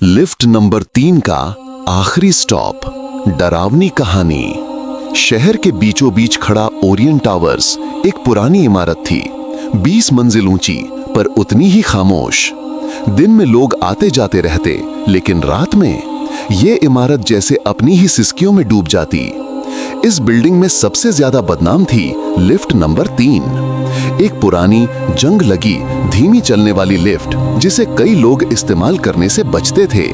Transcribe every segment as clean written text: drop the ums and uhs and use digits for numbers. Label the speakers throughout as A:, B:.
A: Lift number 3 का आखिरी stop, डरावनी कहानी। शहर के बीचों बीच खड़ा ओरिएंट टावर्स एक पुरानी इमारत थी, 20 मंजिल ऊंची पर उतनी ही खामोश। दिन में लोग आते जाते रहते, लेकिन रात में ये इमारत जैसे अपनी ही सिसकियों में डूब जाती। इस बिल्डिंग में सबसे ज्यादा बदनाम थी लिफ्ट नंबर 3, एक पुरानी जंग लगी धीमी चलने वाली लिफ्ट जिसे कई लोग इस्तेमाल करने से बचते थे।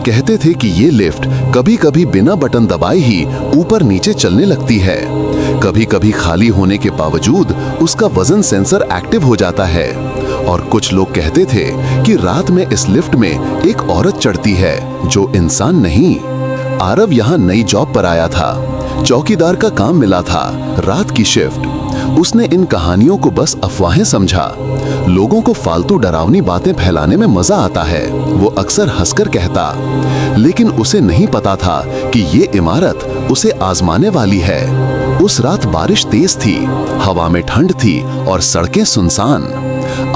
A: कहते थे कि ये लिफ्ट कभी कभी बिना बटन दबाए ही ऊपर नीचे चलने लगती है, कभी कभी खाली होने के बावजूद उसका वजन सेंसर एक्टिव हो जाता है। और कुछ लोग कहते थे कि रात में इस लिफ्ट में एक औरत चढ़ती है जो इंसान नहीं। आरव यहाँ नई जॉब पर आया था, चौकीदार का काम मिला था, रात की शिफ्ट। उसने इन कहानियों को बस अफवाहें समझा। लोगों को फालतू डरावनी बातें फैलाने में मजा आता है, वो अक्सर हंसकर कहता। लेकिन उसे नहीं पता था कि ये इमारत उसे आजमाने वाली है। उस रात बारिश तेज थी, हवा में ठंड थी और सड़कें सुनसान।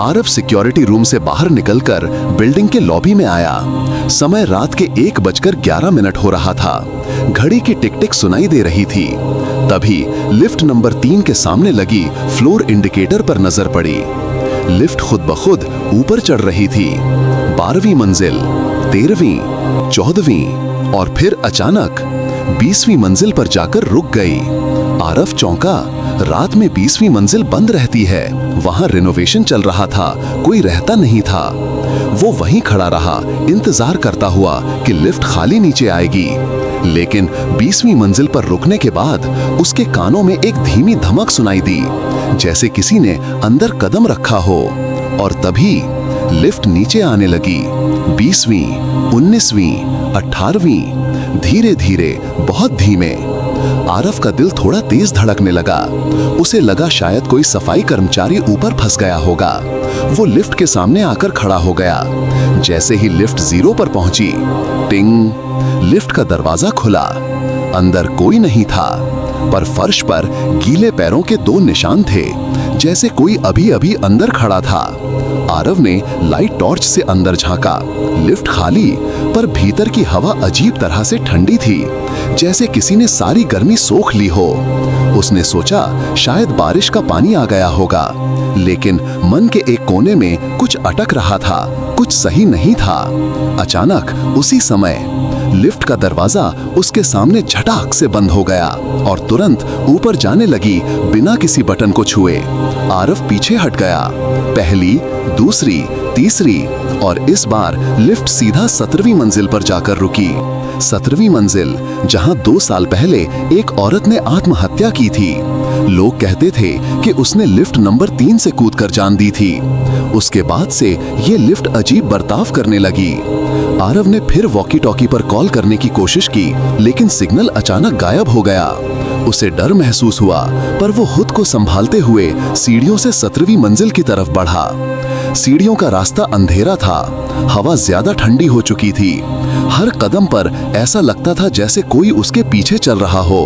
A: आरव सिक्योरिटी रूम से बाहर निकलकर बिल्डिंग के लॉबी में आया। समय रात के 1:11 हो रहा था। घड़ी की टिक टिक सुनाई दे रही थी। तभी लिफ्ट नंबर 3 के सामने लगी फ्लोर इंडिकेटर पर नजर पड़ी। लिफ्ट खुद ब खुद ऊपर चढ़ रही थी, 12वीं मंजिल, 13वीं, 14वीं और फिर अचानक 20वीं मंजिल पर जाकर रुक गई। आरव चौंका, रात में 20वीं मंजिल बंद रहती है, वहां रिनोवेशन चल रहा था, कोई रहता नहीं था। वो वहीं खड़ा रहा, इंतजार करता हुआ कि लिफ्ट खाली नीचे आएगी। लेकिन 20वीं मंजिल पर रुकने के बाद उसके कानों में एक धीमी धमक सुनाई दी, जैसे किसी ने अंदर कदम रखा हो। और तभी लिफ्ट नीचे आने लगी। 20वीं, 19वीं, 18वीं, धीरे धीरे, बहुत धीमे। आरव का दिल थोड़ा तेज धड़कने लगा। उसे लगा शायद कोई सफाई कर्मचारी ऊपर फंस गया होगा। वो लिफ्ट के सामने आकर खड़ा हो गया। जैसे ही लिफ्ट 0 पर पहुंची, टिंग, लिफ्ट का दरवाजा खुला। अंदर कोई नहीं था, पर फर्श पर गीले पैरों के 2 निशान थे, जैसे कोई अभी अभी अंदर खड़ा था। आरव ने लाइट टॉर्च से अंदर झांका। लिफ्ट खाली, पर भीतर की हवा अजीब तरह से ठंडी थी, जैसे किसी ने सारी गर्मी सोख ली हो। उसने सोचा शायद बारिश का पानी आ गया होगा, लेकिन मन के एक कोने में कुछ अटक रहा था, कुछ सही नहीं था। अचानक उसी समय लिफ्ट का दरवाजा उसके सामने झटाक से बंद हो गया और तुरंत ऊपर जाने लगी बिना किसी बटन को छुए। आरव पीछे हट गया। पहली, दूसरी, तीसरी और इस बार लिफ्ट सीधा 17वीं मंजिल पर जाकर रुकी। 17वीं मंजिल, जहां 2 साल पहले एक औरत ने आत्महत्या की थी। लोग कहते थे कि उसने लिफ्ट नंबर 3 से कूदकर जान दी थी। उसके बाद से ये लिफ्ट अजीब बर्ताव करने लगी। आरव ने फिर वॉकी टॉकी पर कॉल करने की कोशिश की, लेकिन सिग्नल अचानक गायब हो गया। उसे डर महसूस हुआ, पर वो खुद को संभालते हुए सीढ़ियों से 17वीं मंजिल की तरफ बढ़ा। सीढ़ियों का रास्ता अंधेरा था, हवा ज्यादा ठंडी हो चुकी थी। हर कदम पर ऐसा लगता था जैसे कोई उसके पीछे चल रहा हो।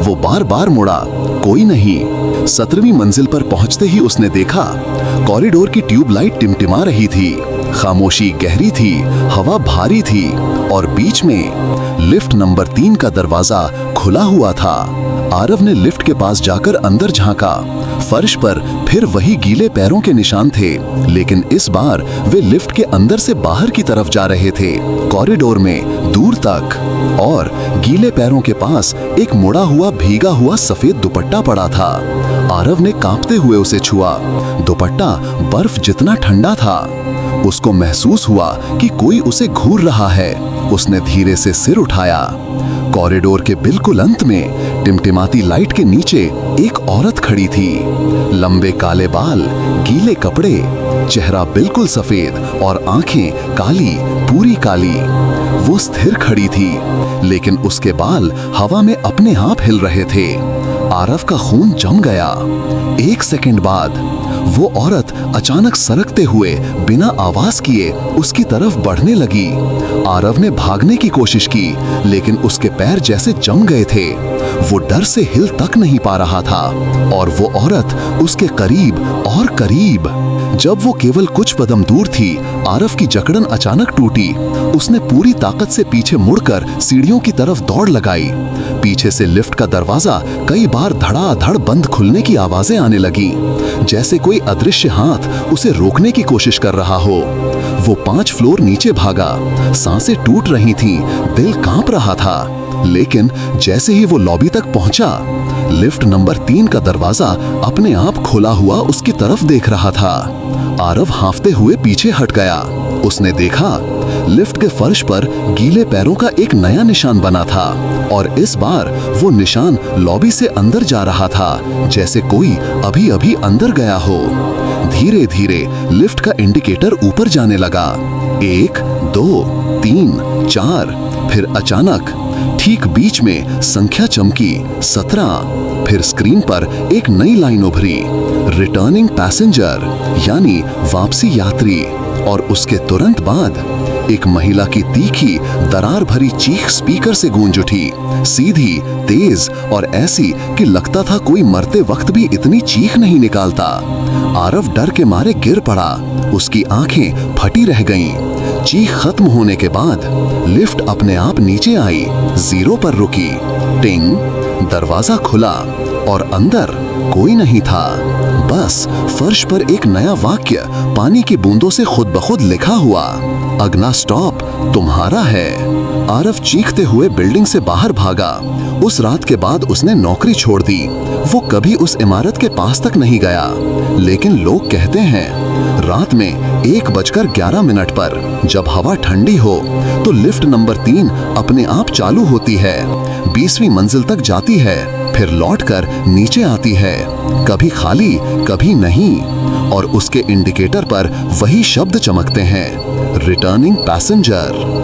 A: वो बार बार मुड़ा, कोई नहीं। 17वीं मंजिल पर पहुंचते ही उसने देखा, कॉरिडोर की ट्यूबलाइट टिमटिमा रही थी। खामोशी गहरी थी, हवा भारी थी और बीच में लिफ्ट नंबर 3 का दरवाजा खुला हुआ था। आरव ने लिफ्ट के पास जाकर अंदर झांका। फर्श पर फिर वही गीले पैरों के निशान थे, लेकिन इस बार वे लिफ्ट के अंदर से बाहर की तरफ जा रहे थे, कॉरिडोर में दूर तक। और गीले पैरों के पास एक मुड़ा हुआ भीगा हुआ सफेद दुपट्टा पड़ा था। आरव ने कांपते हुए उसे छुआ। दुपट्टा बर्फ जितना ठंडा था। उसको महसूस हुआ कि कोई उसे घूर रहा है। उसने धीरे से सिर उठाया। कॉरिडोर के बिल्कुल अंत में टिमटिमाती लाइट के नीचे एक औरत खड़ी थी। लंबे काले बाल, गीले कपड़े, चेहरा बिल्कुल सफेद और आंखें काली, पूरी काली। वो स्थिर खड़ी थी, लेकिन उसके बाल हवा में अपने आप हिल रहे थे। आरव का खून जम गया। 1 सेकंड बाद वो औरत अचानक सरकते हुए बिना आवाज किए उसकी तरफ बढ़ने लगी। आरव ने भागने की कोशिश की, लेकिन उसके पैर जैसे जम गए थे। वो डर से हिल तक नहीं पा रहा था और वो औरत उसके करीब और करीब। जब वो केवल कुछ कदम दूर थी, आरव की जकड़न अचानक टूटी। उसने पूरी ताकत से पीछे मुड़कर सीढ़ियों की तरफ दौड़ लगाई। पीछे से लिफ्ट का दरवाजा कई बार धड़ाधड़ बंद खुलने की आवाजें आने लगी, जैसे कोई अदृश्य हाथ उसे रोकने की कोशिश कर रहा हो। वो 5 फ्लोर नीचे भागा। सांसें टूट रही थीं, दिल कांप रहा था। लेकिन जैसे ही वो लॉबी तक पहुंचा, लिफ्ट नंबर 3 का दरवाजा अपने आप खुला हुआ उसकी तरफ देख रहा था। आरव हांफते हुए पीछे हट गया। उसने देखा लिफ्ट के फर्श पर गीले पैरों का एक नया निशान बना था, और इस बार वो निशान लॉबी से अंदर जा रहा था, जैसे कोई अभी अभी अंदर गया हो। धीरे धीरे लिफ्ट का इंडिकेटर ऊपर जाने लगा। 1, 2, 3, 4। फिर अचानक ठीक बीच में संख्या चमकी, 17। फिर स्क्रीन पर एक नई लाइन उभरी, रिटर्निंग पैसेंजर, यानी वापसी यात्री। और उसके तुरंत बाद एक महिला की तीखी दरार भरी चीख स्पीकर से गूंज उठी, सीधी, तेज और ऐसी कि लगता था कोई मरते वक्त भी इतनी चीख नहीं निकालता। आरव डर के मारे गिर पड़ा। उसकी आंखें फटी रह गईं। चीख खत्म होने के बाद लिफ्ट अपने आप नीचे आई, 0 पर रुकी। टिंग, दरवाजा खुला और अंदर कोई नहीं था। बस फर्श पर एक नया वाक्य पानी की बूंदों से खुद ब खुद लिखा हुआ, अगला स्टॉप तुम्हारा है। आरव चीखते हुए बिल्डिंग से बाहर भागा। उस रात के बाद उसने नौकरी छोड़ दी। वो कभी उस इमारत के पास तक नहीं गया। लेकिन लोग कहते हैं रात में 1:11 पर जब हवा ठंडी हो तो लिफ्ट नंबर 3 अपने आप चालू होती है, 20वीं मंजिल तक जाती है, फिर लौटकर नीचे आती है, कभी खाली कभी नहीं। और उसके इंडिकेटर पर वही शब्द चमकते हैं, रिटर्निंग पैसेंजर।